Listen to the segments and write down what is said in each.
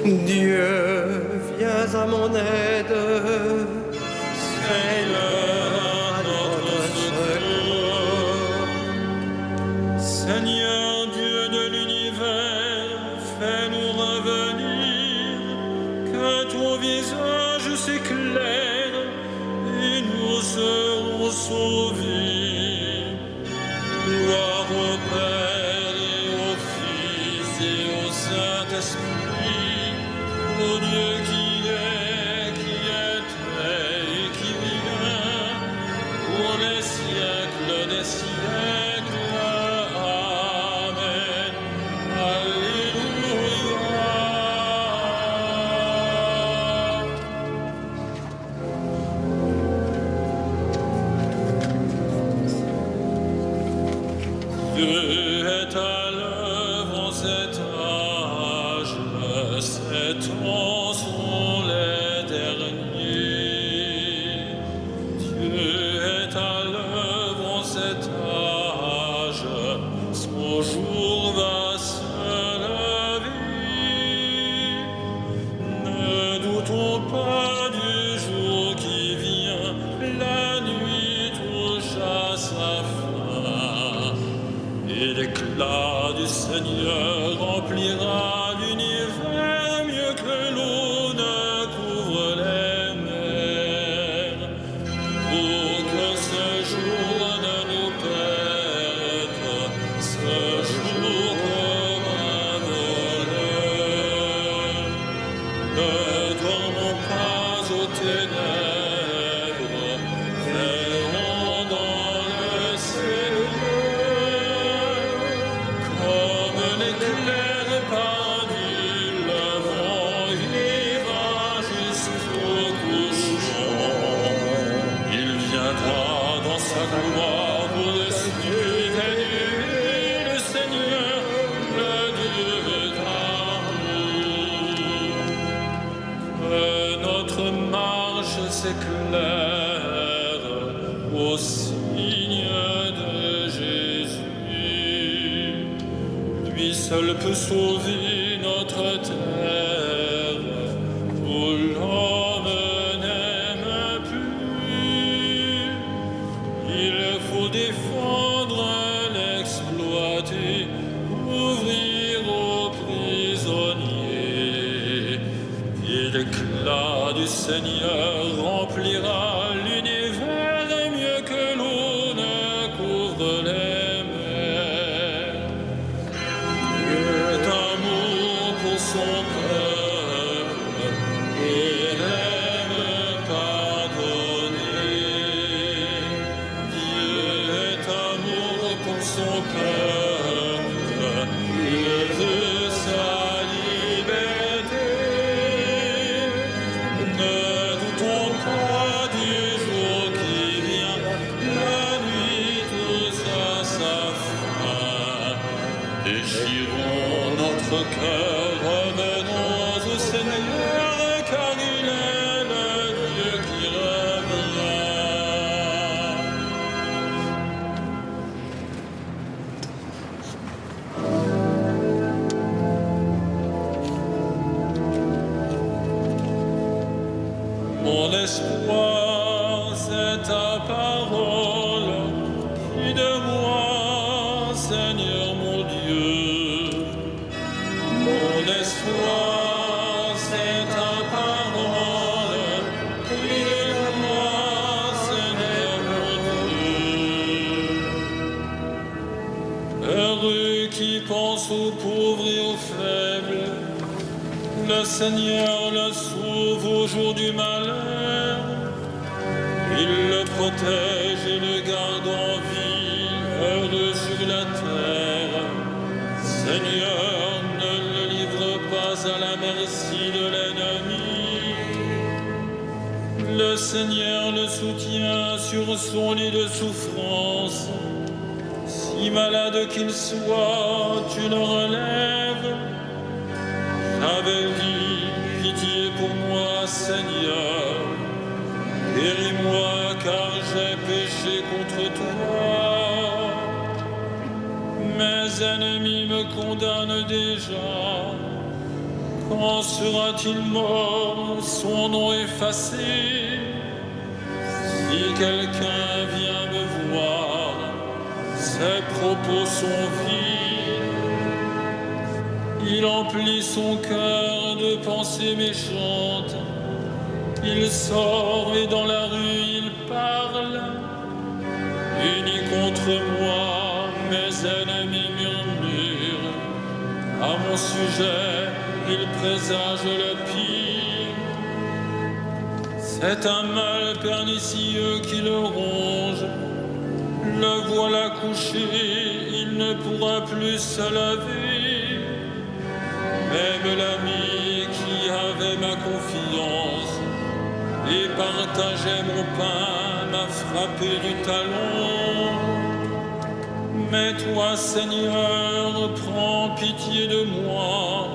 Dieu, viens à mon aide. Seigneur, à notre secours. Seigneur Dieu de l'univers, fais-nous revenir, que ton visage s'éclaire et nous serons sauvés. Gloire au Père et au Fils et au Saint-Esprit, au Dieu qui était et qui vient, pour les siècles des siècles. Amen. Alléluia. Dieu est à l'œuvre en cet âge, ces temps sont les derniers. Dieu est à l'œuvre en cet âge, son jour va se lever. Ne doutons pas du jour qui vient, la nuit touche à sa fin. Et l'éclat du Seigneur remplira l'univers mieux que l'eau ne couvre les mers. Pour que ce jour ne nous perde, ce jour comme un voleur. Ne dormons pas aux ténèbres, veillons dans le Seigneur. Comme l'éclair épargné le vent, il va jusqu'au couchant. Il viendra dans sa gloire pour les cieux des nuées, le Seigneur, le Dieu d'amour. Que notre marche s'éclaire au signe de Jésus. Lui seul peut sauver notre terre, où l'homme n'aime plus. Il faut défendre l'exploité, ouvrir aux prisonniers. Et l'éclat du Seigneur remplira l'univers mieux que l'eau ne couvre les mers. Dieu d'amour pour son peuple, il aime pardonner. Dieu est amour pour son peuple, il veut sa liberté. Ne doutons pas du jour qui vient, la nuit touche à sa fin. Déchirons notre cœur, revenons au Seigneur, car il est le Dieu qui revient. Mon espoir, c'est ta parole, qui de moi, Seigneur mon Dieu. Mon espoir, c'est ta parole, qui de moi, Seigneur mon Dieu. Heureux qui pense aux pauvres et aux faibles, le Seigneur le sauve au jour du malheur. Il le protège et le garde en vie, heureux sur la terre. Seigneur, ne le livre pas à la merci de l'ennemi. Le Seigneur le soutient sur son lit de souffrance. Si malade qu'il soit, tu le relèves. J'avais dit, pitié pour moi, Seigneur. Guéris-moi, car j'ai péché contre toi. Mes ennemis me condamnent déjà. Quand sera-t-il mort, son nom effacé? Si quelqu'un vient me voir, ses propos sont vides. Il emplit son cœur de pensées méchantes. Il sort et dans la rue il parle. Unis contre moi, mes ennemis murmurent. À mon sujet, il présage le pire. C'est un mal pernicieux qui le ronge. Le voilà couché, il ne pourra plus se lever. Même l'ami qui avait ma confiance et partageait mon pain m'a frappé du talon. Mais toi, Seigneur, prends pitié de moi.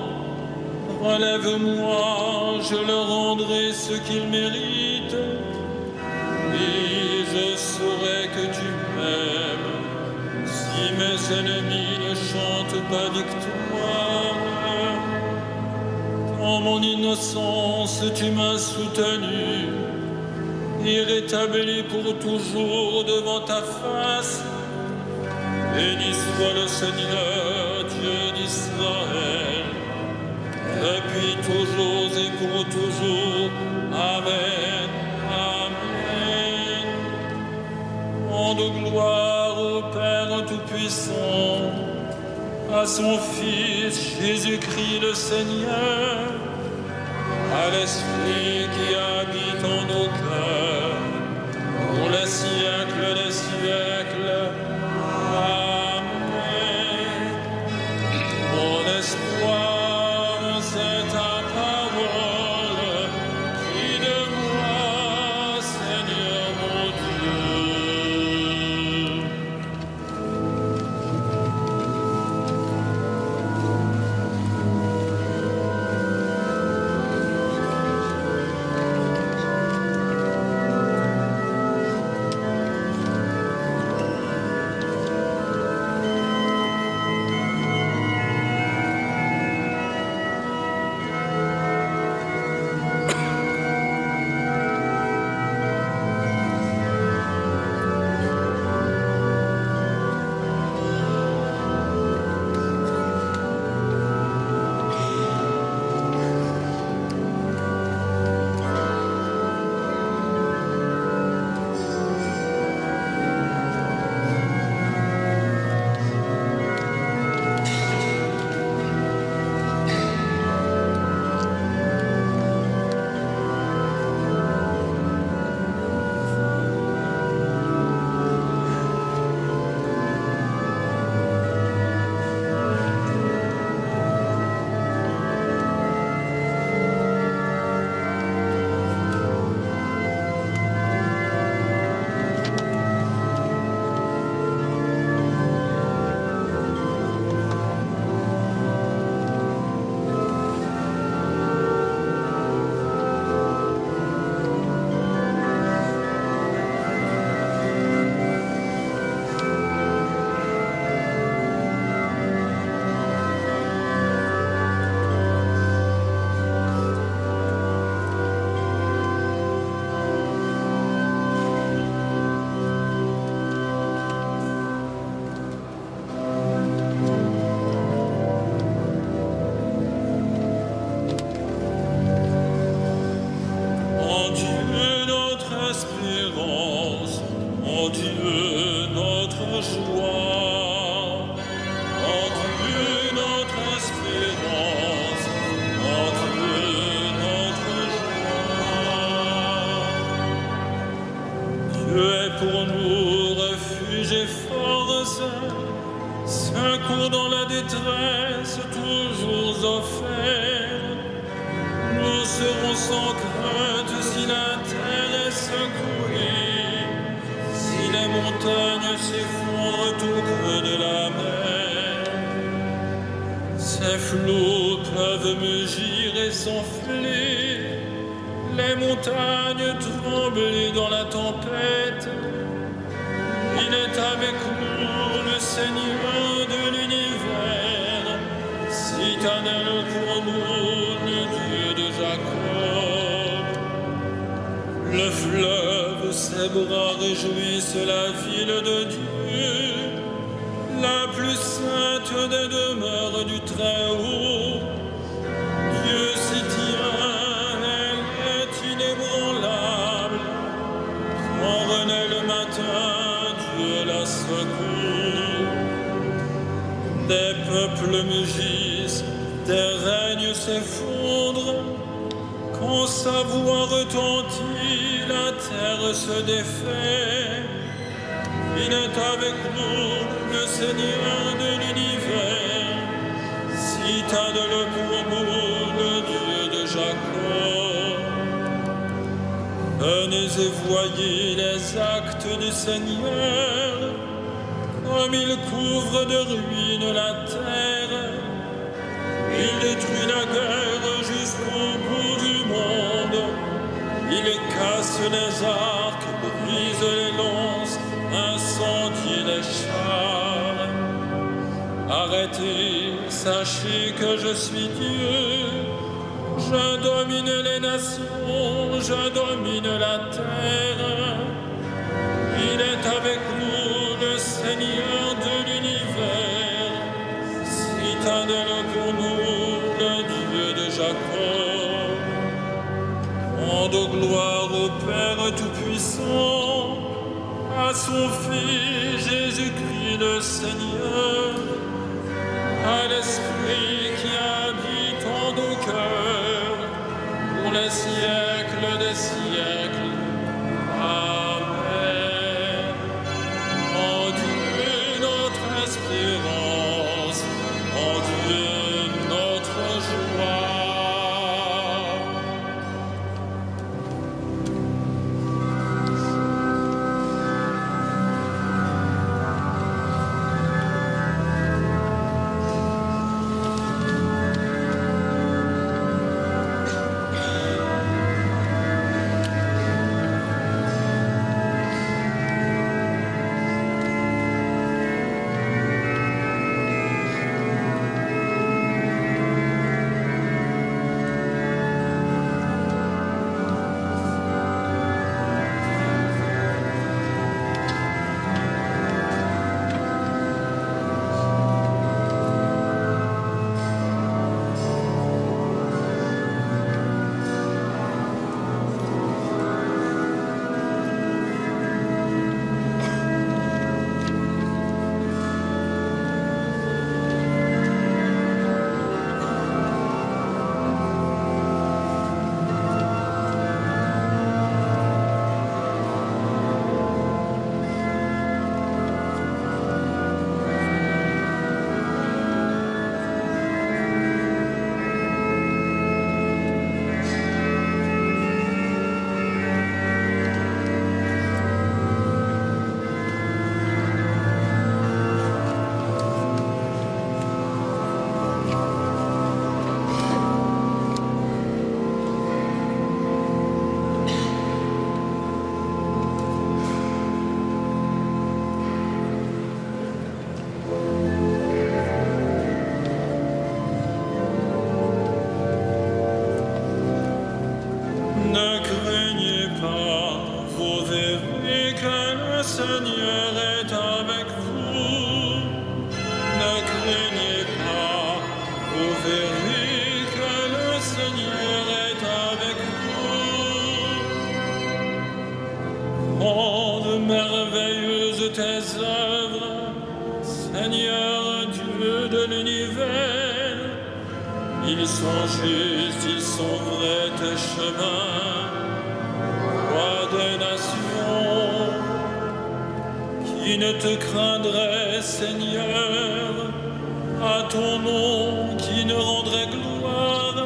Relève-moi, je leur rendrai ce qu'ils méritent. Et je saurai que tu m'aimes, si mes ennemis ne chantent pas victoire. Dans mon innocence, tu m'as soutenu et rétabli pour toujours devant ta face. Béni soit le Seigneur, Dieu d'Israël, depuis toujours et pour toujours. Amen, Amen. Rende gloire au Père Tout-Puissant, à son Fils Jésus-Christ le Seigneur, à l'Esprit qui habite en nos cœurs, pour les siècles des siècles. Amen. Mon espoir, c'est ta parole qui de moi, Seigneur mon Dieu. pour nous refuge et force, secours dans la détresse toujours offert. Nous serons sans crainte si la terre est secouée, si les montagnes s'effondrent au creux de la mer. Ces flots peuvent mugir et s'enfler, les montagnes trembler dans la tempête. Il est avec nous, le Seigneur de l'univers, citadelle pour nous. Jacob. Le fleuve, ses bras réjouissent la ville de Dieu, la plus sainte des demeures du Très-Haut. Dieu s'y tient, elle est inébranlable. Quand renaît le matin, Dieu la secoue. Des peuples mugissent, des règnes s'effondrent. Quand sa voix retentit, la terre se défait. Il est avec nous, le Seigneur de l'univers. Citadelle pour nous, le Dieu de Jacob. Venez et voyez les actes du Seigneur, comme il couvre de ruines la terre. Il détruit la guerre jusqu'au bout du monde. Il casse les arcs, brise les lances, incendie les chars. Arrêtez, sachez que je suis Dieu. Je domine les nations, je domine la terre. Il est avec nous, le Seigneur de l'univers. Citadelle pour nous, le Dieu de Jacob. Rende gloire au Père Tout-Puissant, à son Fils Jésus-Christ le Seigneur, à l'Esprit qui habite en nos cœurs, pour les siècles des siècles. Amen. En Dieu notre espérance, en Dieu notre joie. Ne craignez pas, vous verrez que le Seigneur est avec vous. Ne craignez pas, vous verrez que le Seigneur est avec vous. Grandes, merveilleuses tes œuvres, Seigneur Dieu de l'univers. Ils sont justes, ils sont vrais tes chemins, roi des nations. Qui ne te craindrait, Seigneur, à ton nom qui ne rendrait gloire?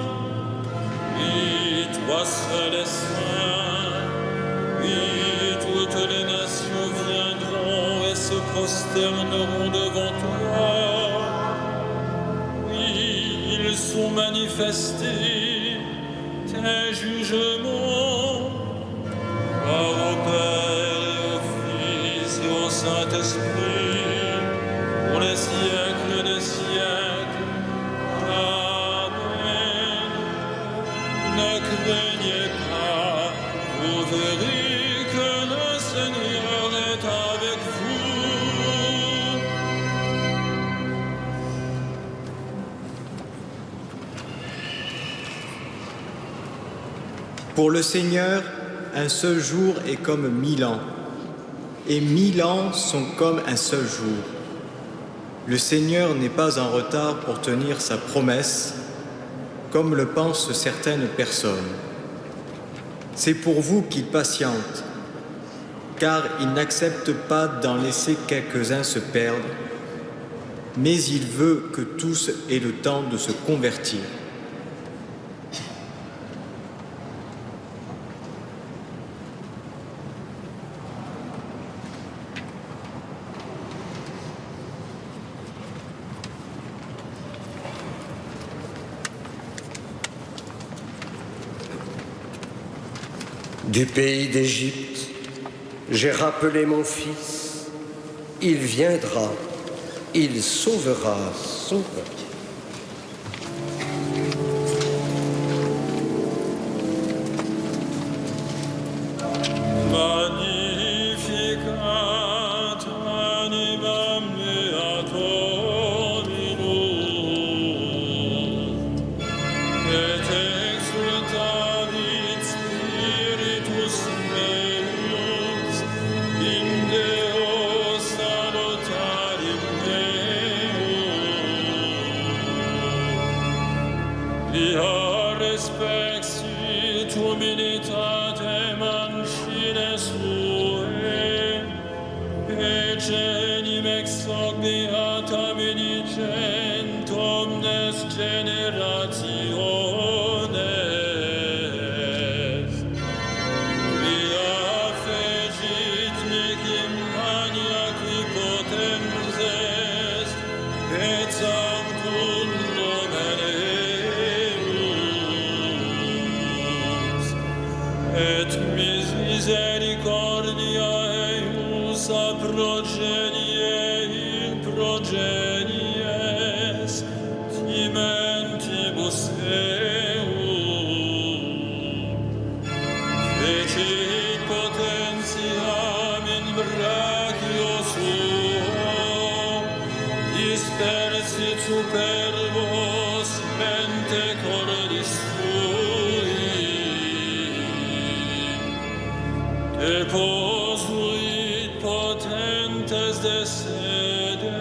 Oui, toi seul es saint. Oui, toutes les nations viendront et se prosterneront devant toi. Ils sont manifestés, tes jugements, gloire au Père et au Fils et au Saint-Esprit, pour les siècles des siècles. Amen. Ne craignez pas, vous verrez que le Seigneur est avec vous. Pour le Seigneur, un seul jour est comme 1000 ans, et 1000 ans sont comme un seul jour. Le Seigneur n'est pas en retard pour tenir sa promesse, comme le pensent certaines personnes. C'est pour vous qu'il patiente, car il n'accepte pas d'en laisser quelques-uns se perdre, mais il veut que tous aient le temps de se convertir. Du pays d'Égypte, j'ai rappelé mon fils. Il viendra, il sauvera son peuple. Magnificat animam mea Dominum, et exultavit spiritus meus in Deo salutarim meum. Via respexit humilitatem ancine sue, et genim ex hoc beata benedicent omnes generationes. Via fecit mikim mania qui potens est, et sanctum nomen eius, et misericordia eius a progenie in progenies timentibus eum. Fecit potentiam in brachio suo, dispersit superbos mente cordis sui. Deposuit potentes de sede,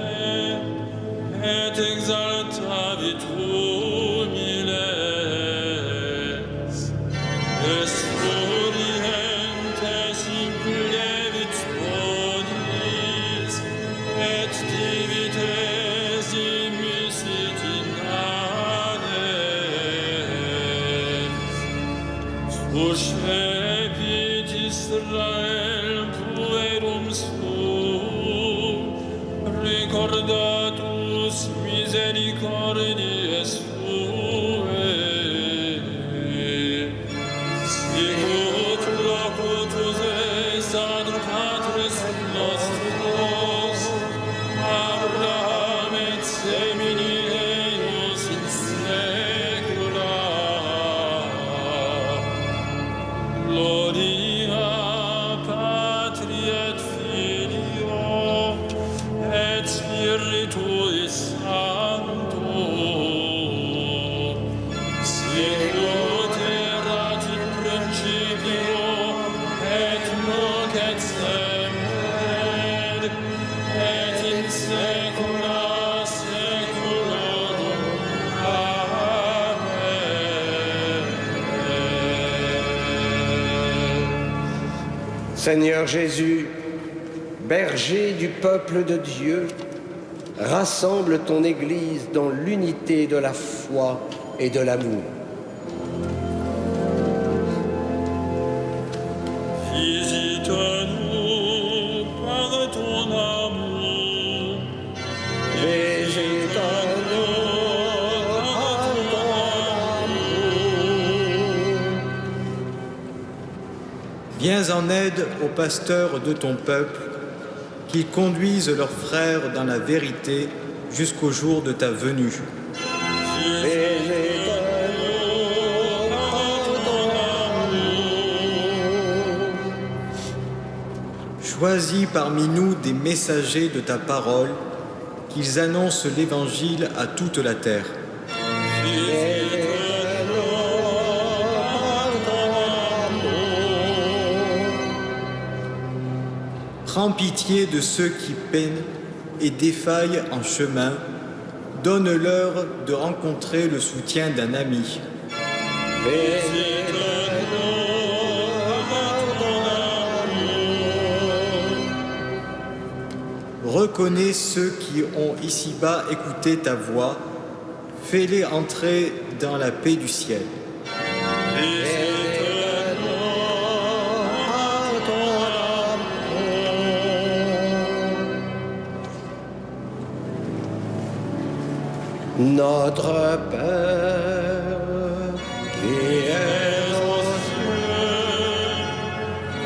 et exaltavit humiles. Esurientes implevit spodis, et divites immisit in ades. Suscepit Israel puerum suum, recordatus misericordiae suae. Sicut locutus est ad patres nostros, Abraham et semini eius in saecula. Gloria Patri et Filio et Spiritui Sancto, sicut erat in principio et nunc et semper et in saecula saeculorum. Amen. Seigneur Jésus, berger du peuple de Dieu, rassemble ton Église dans l'unité de la foi et de l'amour. Visite-nous par ton amour. Visite-nous par ton amour. Viens en aide aux pasteurs de ton peuple, qu'ils conduisent leurs frères dans la vérité jusqu'au jour de ta venue. Visite-nous par ton amour. Choisis parmi nous des messagers de ta parole, qu'ils annoncent l'Évangile à toute la terre. Prends pitié de ceux qui peinent et défaillent en chemin. Donne-leur de rencontrer le soutien d'un ami. Reconnais ceux qui ont ici-bas écouté ta voix. Fais-les entrer dans la paix du ciel. Notre Père, qui es aux cieux,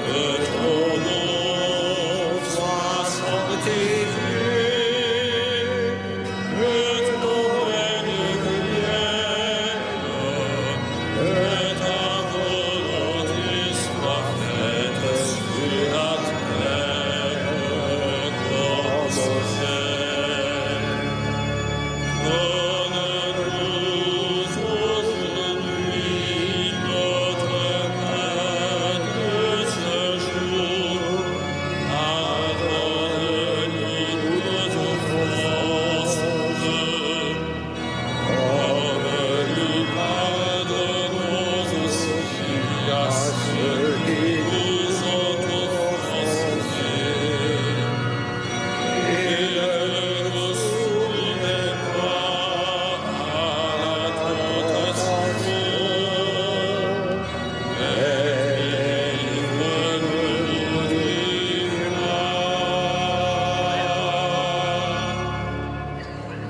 que ton nom soit sanctifié, que ton règne vienne, que ta volonté soit faite sur la terre comme au ciel.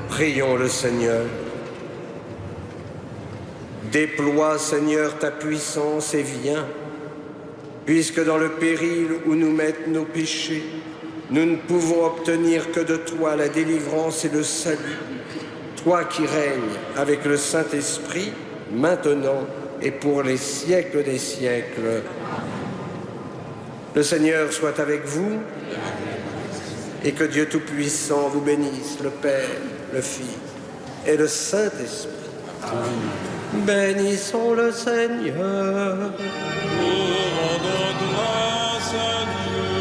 Prions le Seigneur. Déploie, Seigneur, ta puissance et viens, puisque dans le péril où nous mettent nos péchés, nous ne pouvons obtenir que de toi la délivrance et le salut, toi qui règnes avec le Saint-Esprit, maintenant et pour les siècles des siècles. Le Seigneur soit avec vous et que Dieu Tout-Puissant vous bénisse, le Père, le Fils et le Saint-Esprit. Bénissons le Seigneur. Nous rendons grâce à Dieu.